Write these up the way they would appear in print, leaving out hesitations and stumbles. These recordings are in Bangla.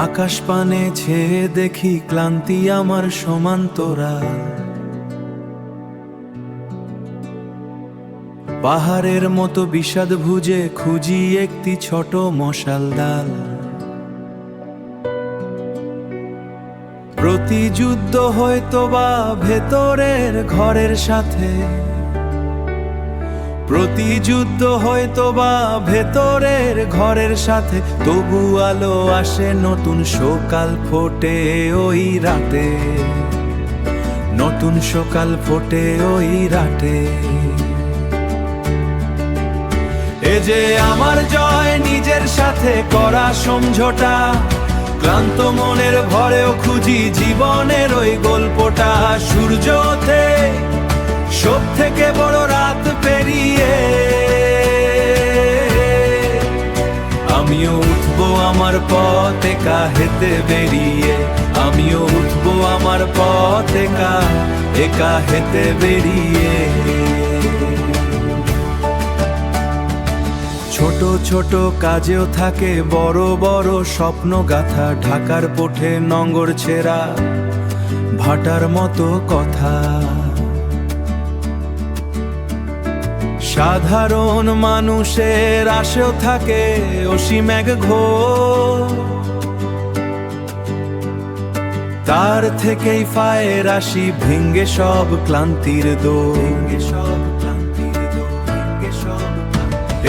আকাশ পানে ছেয়ে দেখি ক্লান্তি আমার সমান্তরাল। পাহাড়ের মতো বিষাদ ভুজে খুঁজি একটি ছোট মশাল ডাল। প্রতিযুদ্ধ হয়তো বা ভেতরের ঘরের সাথে, প্রতিযুদ্ধ হয়তো বা ভেতরের ঘরের সাথে, তবু আলো আসে নতুন সকাল ফোটে ওই রাতে, নতুন সকাল ফোটে ওই রাতে। এ যে আমার জয়, নিজের সাথে করা সমঝোতা, ক্লান্ত মনের ভরেও খুঁজি জীবনের ওই গল্পটা। সূর্য ওঠে সব থেকে বড় রাত পেরিয়ে, আমিও উঠবো আমার পথ একা হেঁটে বেরিয়ে, আমিও উঠবো আমার পথ একা একা হেঁটে বেরিয়ে। ছোট ছোট কাজেও থাকে বড় বড় স্বপ্ন গাথা, ঢাকার পথে নঙ্গর ছেঁড়া ভাটার মতো কথা। সাধারণ মানুষের আশেও থাকে অসীম এক ঘোর, তার থেকেই ফায়ের আসি ভেঙ্গে সব ক্লান্তির দোর।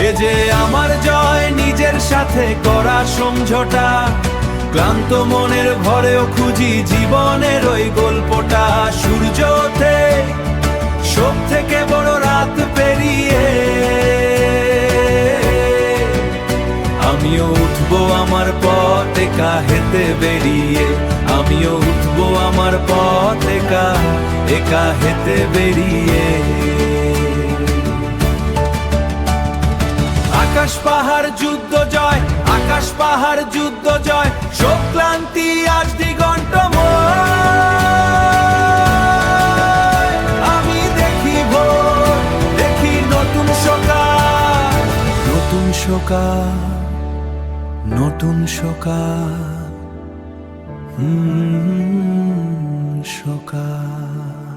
এ যে আমার জয়, নিজের সাথে করা সমঝোতা, ক্লান্ত মনের ভরেও খুঁজি জীবনের ওই গল্পটা। সূর্য ওঠে সব থেকে বড় রাত পেরিয়ে, আমিও উঠবো আমার পথ একা হেঁটে বেরিয়ে, আমিও উঠবো আমার পথ একা একা হেঁটে বেরিয়ে। আকাশ পাহাড় যুদ্ধ জয়, আকাশ পাহাড় যুদ্ধ জয়, সব ক্লান্তি আজ দিগন্তময়। আমি দেখি ভোর, দেখি নতুন সকাল, নতুন সকাল, নতুন সকাল, সকাল।